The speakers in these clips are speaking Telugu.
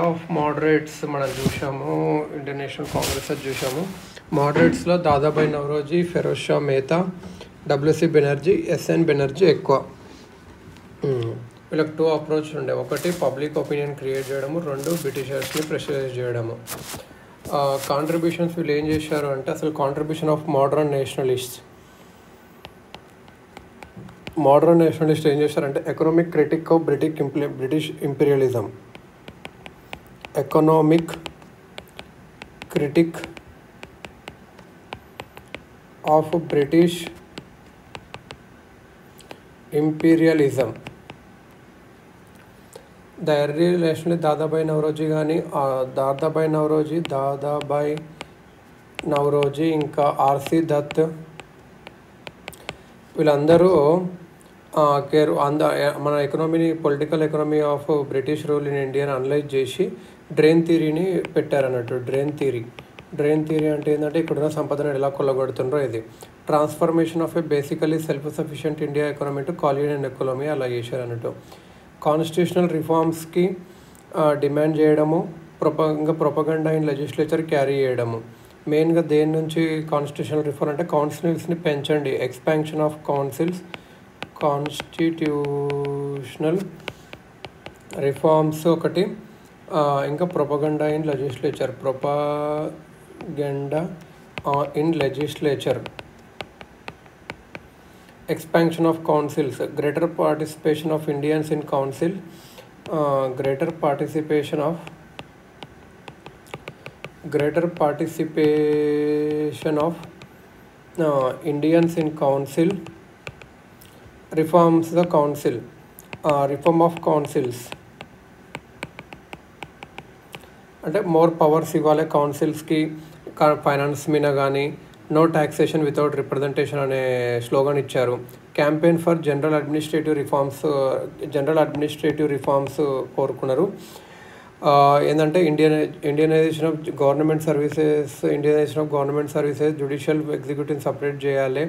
ఆఫ్ మోడరేట్స్ మనం చూసాము, ఇండియన్ నేషనల్ కాంగ్రెస్ అది చూసాము. మోడరేట్స్లో దాదాబాయి నవరోజీ, ఫిరోజ్ షా మెహతా, డబ్ల్యూసి బెనర్జీ, ఎస్ఎన్ బెనర్జీ ఎక్కువ. వీళ్ళకి 2 అప్రోచ్ ఉండే. ఒకటి పబ్లిక్ ఒపీనియన్ క్రియేట్ చేయడము, 2 బ్రిటిషర్స్ని ప్రెషరైజ్ చేయడము. కాంట్రిబ్యూషన్స్ వీళ్ళు ఏం చేశారు అంటే, అసలు కాంట్రిబ్యూషన్ ఆఫ్ మోడర్న్ నేషనలిస్ట్ ఏం చేశారంటే, economic critic of British imperialism, economic critic of British imperialism. The early nationalist Dadabhai Naoroji ఇంకా ఆర్సి దత్ వీళ్ళందరూ మన political economy of British rule in India analyse చేసి డ్రెయిన్ థియరీని పెట్టారన్నట్టు. డ్రెయిన్ థియరీ అంటే ఏంటంటే, ఇక్కడున్న సంపదను ఎలా కొల్లగొడుతుండ్రో ఇది. Transformation of a basically self sufficient India economy to colonial economy అలా చేశారన్నట్టు. కాన్స్టిట్యూషనల్ రిఫార్మ్స్కి డిమాండ్ చేయడము, ఇంకా ప్రొపగండా ఇన్ లెజిస్లేచర్ క్యారీ చేయడము. మెయిన్గా దేని నుంచి కాన్స్టిట్యూషనల్ రిఫార్మ్ అంటే, కౌన్సిల్స్ని పెంచండి, ఎక్స్పాన్షన్ ఆఫ్ కాన్స్టిట్యూషనల్ రిఫార్మ్స్ ఒకటి. ఇంకా propaganda in legislature, expansion of councils, greater participation of Indians in council, greater participation of Indians in council, reform of councils అంటే మోర్ పవర్స్ ఇవ్వాలి కౌన్సిల్స్కి. ఫైనాన్స్ మీద కానీ నో ట్యాక్సేషన్ వితౌట్ రిప్రజెంటేషన్ అనే స్లోగన్ ఇచ్చారు. Campaign for general administrative reforms కోరుకున్నారు. ఏంటంటే Indianisation of government services, judicial executive separate చేయాలి.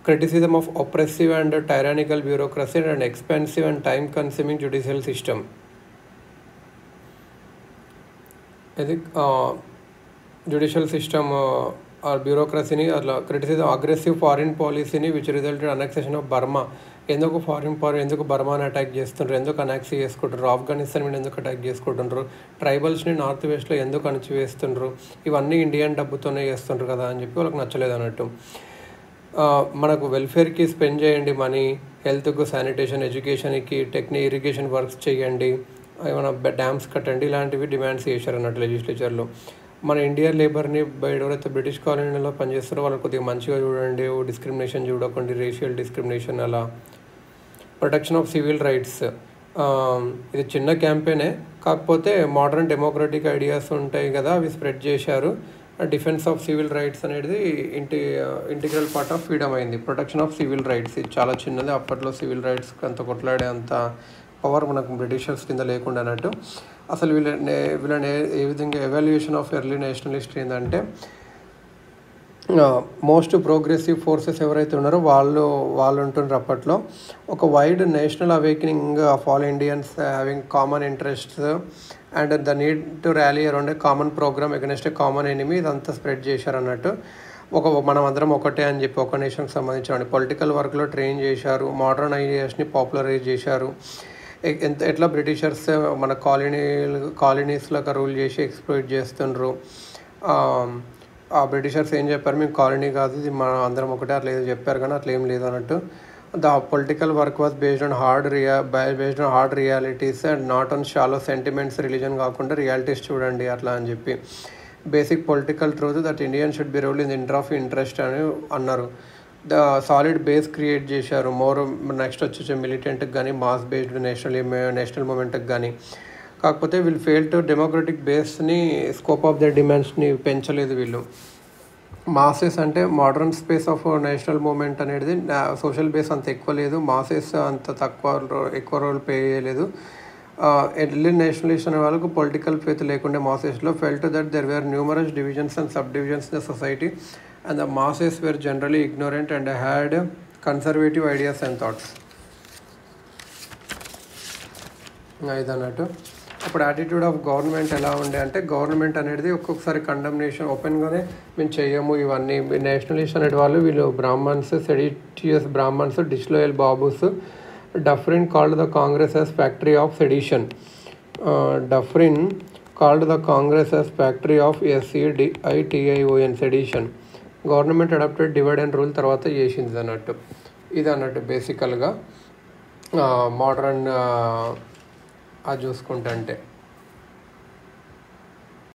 Criticism of oppressive and tyrannical bureaucracy and expensive and time consuming judicial system. ఇది జ్యుడిషియల్ సిస్టమ్ బ్యూరోక్రసీని అట్లా క్రిటిసిజం. అగ్రెసివ్ ఫారిన్ పాలసీని which resulted annexation of Burma. ఎందుకు బర్మాని అటాక్ చేస్తుండ్రు, ఎందుకు అనెక్స్ చేసుకుంటారు, ఆఫ్ఘనిస్తాన్ మీద ఎందుకు అటాక్ చేసుకుంటుండ్రు, ట్రైబల్స్ని నార్త్ వెస్ట్లో ఎందుకు అణచివేస్తుండ్రు, ఇవన్నీ ఇండియన్ డబ్బుతోనే చేస్తుండ్రు కదా అని చెప్పి వాళ్ళకి నచ్చలేదు అన్నట్టు. మనకు వెల్ఫేర్కి స్పెండ్ చేయండి మనీ, హెల్త్కు, శానిటేషన్, ఎడ్యుకేషన్కి, ఇరిగేషన్ వర్క్స్ చేయండి, ఏమైనా డ్యామ్స్ కట్టండి, ఇలాంటివి డిమాండ్స్ చేశారు అన్నట్టు లెజిస్లేచర్లో. మన ఇండియన్ లేబర్ని ఎవరైతే బ్రిటిష్ కాలనీలో పనిచేస్తారో వాళ్ళకి కొద్దిగా మంచిగా చూడండి, డిస్క్రిమినేషన్ చూడకండి, రేషియల్ డిస్క్రిమినేషన్ అలా. ప్రొటెక్షన్ ఆఫ్ సివిల్ రైట్స్, ఇది చిన్న క్యాంపెయినే, కాకపోతే మోడర్న్ డెమోక్రటిక్ ఐడియాస్ ఉంటాయి కదా అవి స్ప్రెడ్ చేశారు. డిఫెన్స్ ఆఫ్ సివిల్ రైట్స్ అనేది ఇంటిగ్రల్ పార్ట్ ఆఫ్ ఫ్రీడమ్ అయింది. ప్రొటెక్షన్ ఆఫ్ సివిల్ రైట్స్ ఇది చాలా చిన్నది. అప్పట్లో సివిల్ రైట్స్కి అంత కొట్లాడే అంత పవర్ మనకు బ్రిటిషర్స్ కింద లేకుండా అన్నట్టు. అసలు వీళ్ళని ఏ విధంగా ఎవాల్యుయేషన్ ఆఫ్ ఎర్లీ నేషనలిస్ట్ ఏంటంటే, మోస్ట్ ప్రోగ్రెసివ్ ఫోర్సెస్ ఎవరైతే ఉన్నారో వాళ్ళు ఉంటున్నారు అప్పట్లో. ఒక wide national awakening of all Indians having common interests and the need to rally around a common programme against a common enemy, ఇదంతా స్ప్రెడ్ చేశారు అన్నట్టు. మనం అందరం ఒకటే అని చెప్పి ఒక నేషన్కి సంబంధించిన పొలిటికల్ వర్క్లో ట్రైన్ చేశారు. మోడర్న్ ఐడియాస్ని పాపులరైజ్ చేశారు. ఎట్లా బ్రిటిషర్స్ మన కాలనీస్లోకి రూల్ చేసి ఎక్స్ప్లోయిట్ చేస్తుండ్రు. ఆ బ్రిటిషర్స్ ఏం చెప్పారు, మేము కాలనీ కాదు, ఇది మనం అందరం ఒకటే, అట్లా ఏదో చెప్పారు కానీ అట్లా ఏం లేదు అన్నట్టు. The political work was based on hard realities and not on shallow sentiments. Religion కాకుండా రియాలిటీస్ చూడండి అట్లా అని చెప్పి. Basic political truth that Indian should be ruled in interest అని అన్నారు. ద సాలిడ్ బేస్ క్రియేట్ చేశారు. నెక్స్ట్ వచ్చేసి మిలిటెంట్కి కానీ మాస్ బేస్డ్ నేషనల్ మూమెంట్కి కానీ. కాకపోతే వీళ్ళు ఫెయిల్ టు డెమోక్రటిక్ బేస్ని, స్కోప్ ఆఫ్ ద డిమాండ్స్ని పెంచలేదు వీళ్ళు. మాసెస్ అంటే modern space of national movement అనేది సోషల్ బేస్ అంత ఎక్కువ లేదు, మాసెస్ అంత ఎక్కువ రోల్ ప్లే చేయలేదు. ఎర్లీ నేషనలిస్ట్ అనే వాళ్ళకు పొలిటికల్ ఫేత్ లేకుండే మాసెస్లో. Felt that there were numerous divisions and sub divisions in the society and the masses were generally ignorant and had conservative ideas and thoughts. ఇదన్నట్టు అప్పుడు యాటిట్యూడ్ ఆఫ్ గవర్నమెంట్ ఎలా ఉండే అంటే గవర్నమెంట్ అనేది ఒక్కొక్కసారి కండమ్నేషన్ ఓపెన్గానే మేము చెయ్యము ఇవన్నీ. నేషనలిస్ట్ అనే వాళ్ళు వీళ్ళు Brahmins, seditious Brahmins, disloyal babus. Dufferin called the Congress as factory of sedition. Dufferin called the Congress as factory of SEDITION sedition. Government adapted divide and rule తర్వాత చేసింది అన్నట్టు. ఇది అన్నట్టు బేసికల్గా మోడర్న్ అది చూసుకుంటే.